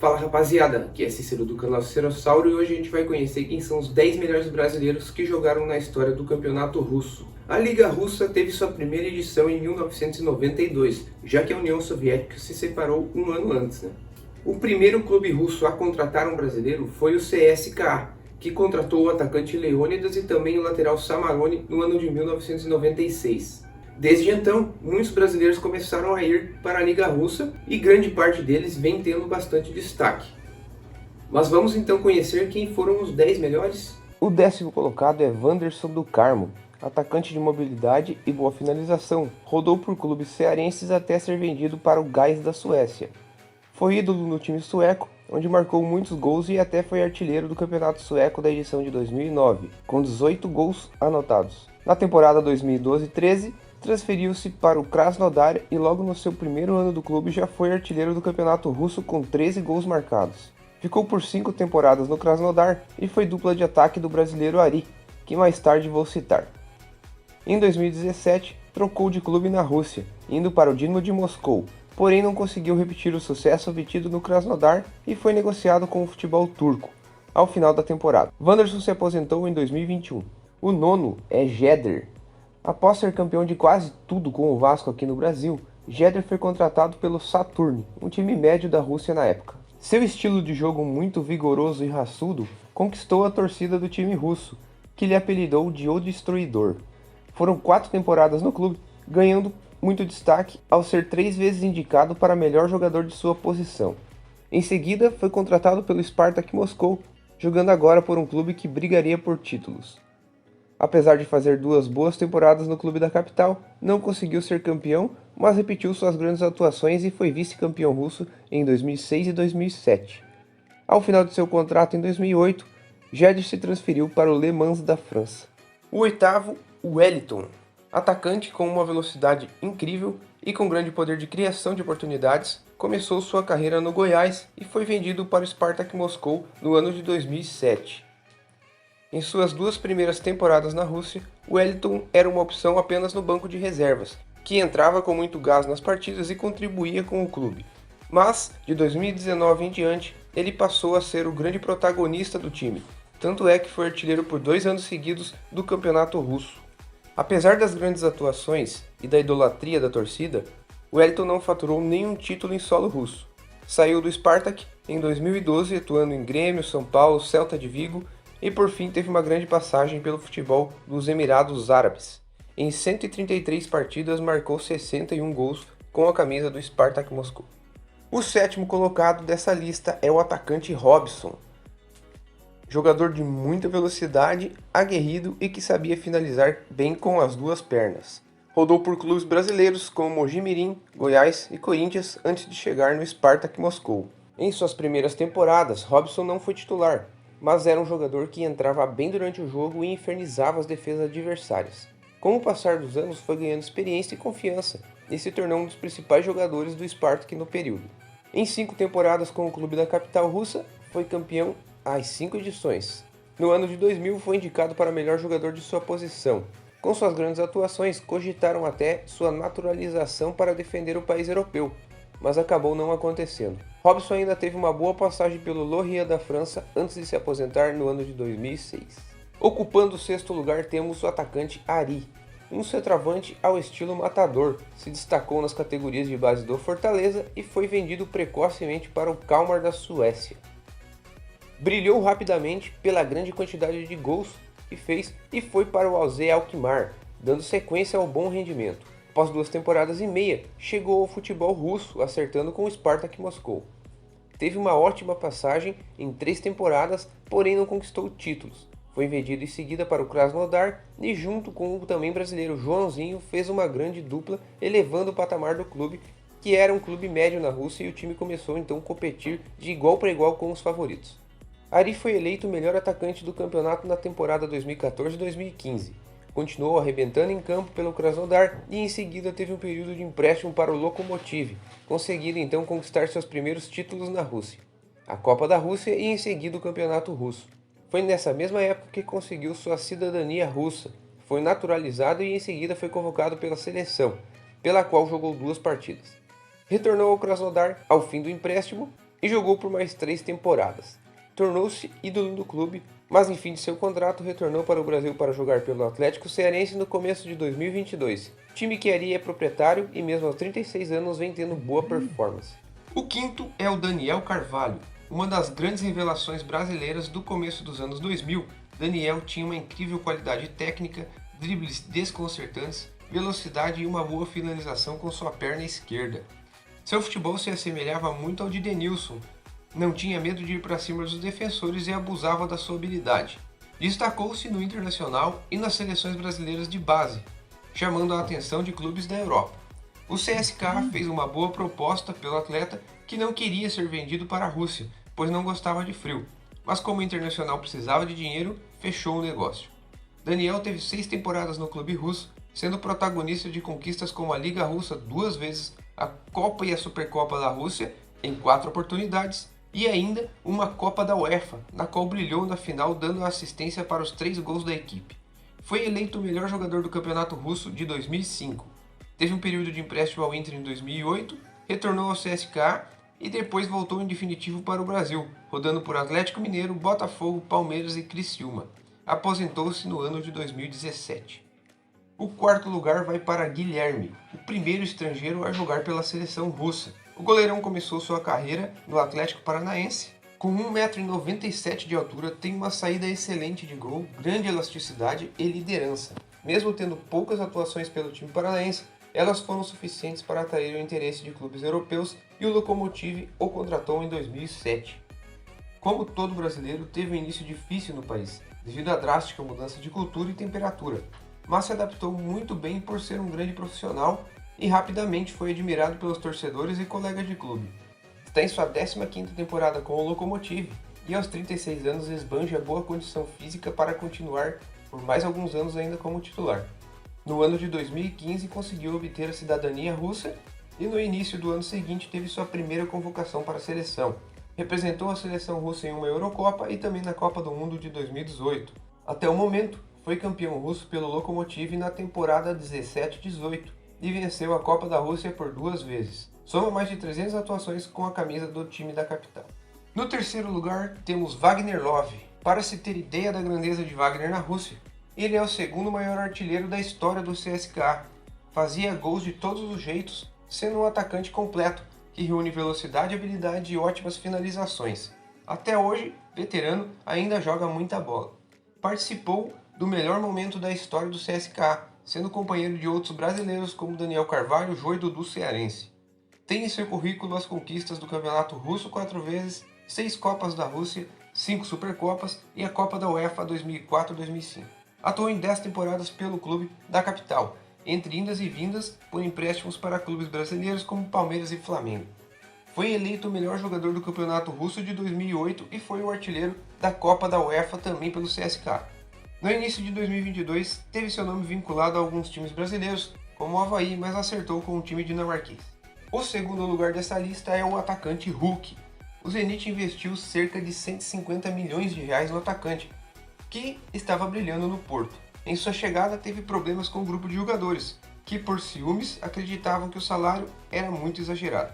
Fala rapaziada, aqui é Cícero do canal Cicerossauro e hoje a gente vai conhecer quem são os 10 melhores brasileiros que jogaram na história do campeonato russo. A Liga Russa teve sua primeira edição em 1992, já que a União Soviética se separou um ano antes. O primeiro clube russo a contratar um brasileiro foi o CSKA, que contratou o atacante Leônidas e também o lateral Samarone no ano de 1996. Desde então, muitos brasileiros começaram a ir para a Liga Russa e grande parte deles vem tendo bastante destaque. Mas vamos então conhecer quem foram os 10 melhores? O 10º colocado é Wanderson do Carmo, atacante de mobilidade e boa finalização. Rodou por clubes cearenses até ser vendido para o Gais da Suécia. Foi ídolo no time sueco, onde marcou muitos gols e até foi artilheiro do campeonato sueco da edição de 2009, com 18 gols anotados. Na temporada 2012-13, transferiu-se para o Krasnodar e logo no seu primeiro ano do clube já foi artilheiro do campeonato russo com 13 gols marcados. Ficou por 5 temporadas no Krasnodar e foi dupla de ataque do brasileiro Ari, que mais tarde vou citar. Em 2017, trocou de clube na Rússia, indo para o Dinamo de Moscou, porém não conseguiu repetir o sucesso obtido no Krasnodar e foi negociado com o futebol turco, ao final da temporada. Wanderson se aposentou em 2021. O nono é Jeder. Após ser campeão de quase tudo com o Vasco aqui no Brasil, Jeder foi contratado pelo Saturn, um time médio da Rússia na época. Seu estilo de jogo muito vigoroso e raçudo conquistou a torcida do time russo, que lhe apelidou de O Destruidor. Foram 4 temporadas no clube, ganhando muito destaque ao ser 3 vezes indicado para melhor jogador de sua posição. Em seguida, foi contratado pelo Spartak Moscou, jogando agora por um clube que brigaria por títulos. Apesar de fazer 2 boas temporadas no clube da capital, não conseguiu ser campeão, mas repetiu suas grandes atuações e foi vice-campeão russo em 2006 e 2007. Ao final de seu contrato em 2008, Jeder se transferiu para o Le Mans da França. O 8º, Wellington. Atacante com uma velocidade incrível e com grande poder de criação de oportunidades, começou sua carreira no Goiás e foi vendido para o Spartak Moscou no ano de 2007. Em suas 2 primeiras temporadas na Rússia, Wellington era uma opção apenas no banco de reservas, que entrava com muito gás nas partidas e contribuía com o clube. Mas, de 2019 em diante, ele passou a ser o grande protagonista do time, tanto é que foi artilheiro por 2 anos seguidos do campeonato russo. Apesar das grandes atuações e da idolatria da torcida, Wellington não faturou nenhum título em solo russo. Saiu do Spartak em 2012, atuando em Grêmio, São Paulo, Celta de Vigo, e por fim teve uma grande passagem pelo futebol dos Emirados Árabes. Em 133 partidas marcou 61 gols com a camisa do Spartak Moscou. O 7º colocado dessa lista é o atacante Robson. Jogador de muita velocidade, aguerrido e que sabia finalizar bem com as 2 pernas. Rodou por clubes brasileiros como Mojimirim, Goiás e Corinthians antes de chegar no Spartak Moscou. Em suas primeiras temporadas, Robson não foi titular, mas era um jogador que entrava bem durante o jogo e infernizava as defesas adversárias. Com o passar dos anos foi ganhando experiência e confiança e se tornou um dos principais jogadores do Spartak no período. Em 5 temporadas com o clube da capital russa, foi campeão às 5 edições. No ano de 2000 foi indicado para melhor jogador de sua posição. Com suas grandes atuações, cogitaram até sua naturalização para defender o país europeu, mas acabou não acontecendo. Robson ainda teve uma boa passagem pelo Lorient da França antes de se aposentar no ano de 2006. Ocupando o 6º lugar temos o atacante Ari, um centroavante ao estilo matador. Se destacou nas categorias de base do Fortaleza e foi vendido precocemente para o Kalmar da Suécia. Brilhou rapidamente pela grande quantidade de gols que fez e foi para o AZ Alkmaar, dando sequência ao bom rendimento. Após 2 temporadas e meia, chegou ao futebol russo, acertando com o Spartak Moscou. Teve uma ótima passagem em 3 temporadas, porém não conquistou títulos. Foi vendido em seguida para o Krasnodar e junto com o também brasileiro Joãozinho fez uma grande dupla, elevando o patamar do clube, que era um clube médio na Rússia, e o time começou então a competir de igual para igual com os favoritos. Ari foi eleito o melhor atacante do campeonato na temporada 2014-2015. Continuou arrebentando em campo pelo Krasnodar e em seguida teve um período de empréstimo para o Lokomotiv, conseguindo então conquistar seus primeiros títulos na Rússia, a Copa da Rússia e em seguida o Campeonato Russo. Foi nessa mesma época que conseguiu sua cidadania russa, foi naturalizado e em seguida foi convocado pela seleção, pela qual jogou 2 partidas. Retornou ao Krasnodar ao fim do empréstimo e jogou por mais 3 temporadas. Tornou-se ídolo do clube, mas em fim de seu contrato retornou para o Brasil para jogar pelo Atlético Cearense no começo de 2022, time que ali é proprietário e mesmo aos 36 anos vem tendo boa performance. O quinto é o Daniel Carvalho, uma das grandes revelações brasileiras do começo dos anos 2000. Daniel tinha uma incrível qualidade técnica, dribles desconcertantes, velocidade e uma boa finalização com sua perna esquerda. Seu futebol se assemelhava muito ao de Denilson, não tinha medo de ir para cima dos defensores e abusava da sua habilidade. Destacou-se no Internacional e nas seleções brasileiras de base, chamando a atenção de clubes da Europa. O CSKA fez uma boa proposta pelo atleta que não queria ser vendido para a Rússia, pois não gostava de frio, mas como o Internacional precisava de dinheiro, fechou o negócio. Daniel teve 6 temporadas no clube russo, sendo protagonista de conquistas como a Liga Russa 2 vezes, a Copa e a Supercopa da Rússia em 4 oportunidades, e ainda uma Copa da UEFA, na qual brilhou na final dando assistência para os 3 gols da equipe. Foi eleito o melhor jogador do Campeonato Russo de 2005. Teve um período de empréstimo ao Inter em 2008, retornou ao CSKA e depois voltou em definitivo para o Brasil, rodando por Atlético Mineiro, Botafogo, Palmeiras e Criciúma. Aposentou-se no ano de 2017. O quarto lugar vai para Guilherme, o primeiro estrangeiro a jogar pela seleção russa. O goleirão começou sua carreira no Atlético Paranaense. Com 1,97 m de altura, tem uma saída excelente de gol, grande elasticidade e liderança. Mesmo tendo poucas atuações pelo time paranaense, elas foram suficientes para atrair o interesse de clubes europeus e o Lokomotiv o contratou em 2007. Como todo brasileiro, teve um início difícil no país, devido à drástica mudança de cultura e temperatura, mas se adaptou muito bem por ser um grande profissional e rapidamente foi admirado pelos torcedores e colegas de clube. Está em sua 15ª temporada com o Lokomotiv e aos 36 anos esbanja boa condição física para continuar por mais alguns anos ainda como titular. No ano de 2015 conseguiu obter a cidadania russa e no início do ano seguinte teve sua primeira convocação para a seleção. Representou a seleção russa em uma Eurocopa e também na Copa do Mundo de 2018. Até o momento, foi campeão russo pelo Lokomotiv na temporada 17-18 e venceu a Copa da Rússia por 2 vezes. Soma mais de 300 atuações com a camisa do time da capital. No terceiro lugar, temos Wagner Love. Para se ter ideia da grandeza de Wagner na Rússia, ele é o segundo maior artilheiro da história do CSKA. Fazia gols de todos os jeitos, sendo um atacante completo, que reúne velocidade, habilidade e ótimas finalizações. Até hoje, veterano, ainda joga muita bola. Participou do melhor momento da história do CSKA, sendo companheiro de outros brasileiros como Daniel Carvalho, Jô e Dudu Cearense. Tem em seu currículo as conquistas do Campeonato Russo 4 vezes, 6 Copas da Rússia, 5 Supercopas e a Copa da UEFA 2004-2005. Atuou em 10 temporadas pelo clube da capital, entre indas e vindas por empréstimos para clubes brasileiros como Palmeiras e Flamengo. Foi eleito o melhor jogador do Campeonato Russo de 2008 e foi o artilheiro da Copa da UEFA também pelo CSKA. No início de 2022, teve seu nome vinculado a alguns times brasileiros, como o Avaí, mas acertou com o time dinamarquês. O segundo lugar dessa lista é o atacante Hulk. O Zenit investiu cerca de 150 milhões de reais no atacante, que estava brilhando no Porto. Em sua chegada, teve problemas com o grupo de jogadores, que por ciúmes acreditavam que o salário era muito exagerado.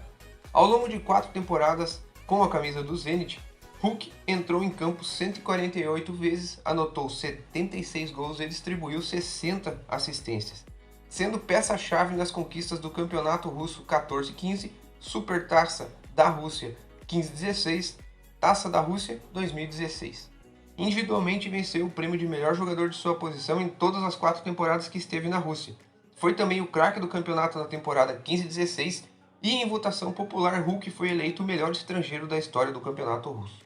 Ao longo de 4 temporadas com a camisa do Zenit, Hulk entrou em campo 148 vezes, anotou 76 gols e distribuiu 60 assistências, sendo peça-chave nas conquistas do Campeonato Russo 14-15, Supertaça da Rússia 15-16, Taça da Rússia 2016. Individualmente venceu o prêmio de melhor jogador de sua posição em todas as 4 temporadas que esteve na Rússia. Foi também o craque do campeonato na temporada 15-16 e em votação popular Hulk foi eleito o melhor estrangeiro da história do Campeonato Russo.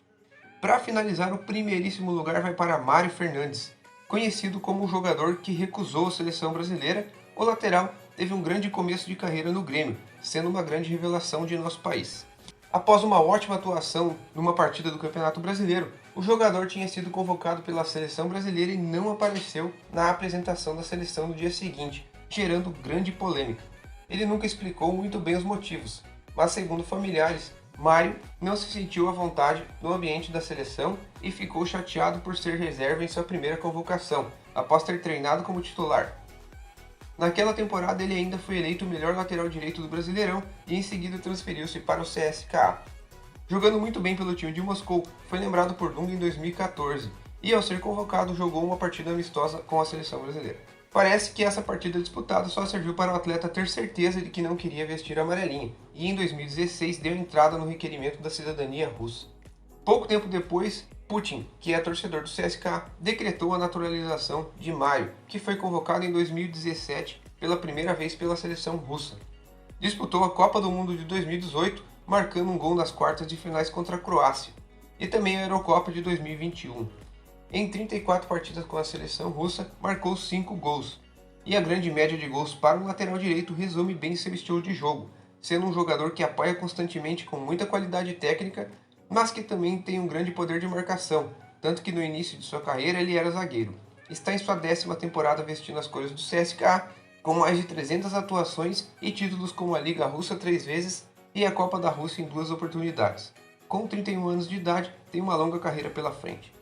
Para finalizar, o primeiríssimo lugar vai para Mário Fernandes. Conhecido como o jogador que recusou a seleção brasileira, o lateral teve um grande começo de carreira no Grêmio, sendo uma grande revelação de nosso país. Após uma ótima atuação numa partida do Campeonato Brasileiro, o jogador tinha sido convocado pela seleção brasileira e não apareceu na apresentação da seleção no dia seguinte, gerando grande polêmica. Ele nunca explicou muito bem os motivos, mas segundo familiares, Mário não se sentiu à vontade no ambiente da seleção e ficou chateado por ser reserva em sua primeira convocação, após ter treinado como titular. Naquela temporada ele ainda foi eleito o melhor lateral direito do Brasileirão e em seguida transferiu-se para o CSKA. Jogando muito bem pelo time de Moscou, foi lembrado por Dunga em 2014 e, ao ser convocado, jogou uma partida amistosa com a seleção brasileira. Parece que essa partida disputada só serviu para o atleta ter certeza de que não queria vestir amarelinho, e em 2016 deu entrada no requerimento da cidadania russa. Pouco tempo depois, Putin, que é torcedor do CSKA, decretou a naturalização de Mario, que foi convocado em 2017 pela primeira vez pela seleção russa. Disputou a Copa do Mundo de 2018, marcando um gol nas quartas de finais contra a Croácia, e também a Eurocopa de 2021. Em 34 partidas com a seleção russa, marcou 5 gols. E a grande média de gols para um lateral direito resume bem seu estilo de jogo, sendo um jogador que apoia constantemente com muita qualidade técnica, mas que também tem um grande poder de marcação, tanto que no início de sua carreira ele era zagueiro. Está em sua 10ª temporada vestindo as cores do CSKA, com mais de 300 atuações e títulos como a Liga Russa 3 vezes e a Copa da Rússia em 2 oportunidades. Com 31 anos de idade, tem uma longa carreira pela frente.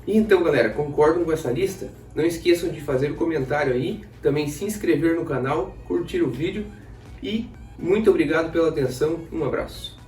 E então, galera, concordam com essa lista? Não esqueçam de fazer o comentário aí, também se inscrever no canal, curtir o vídeo e muito obrigado pela atenção, um abraço.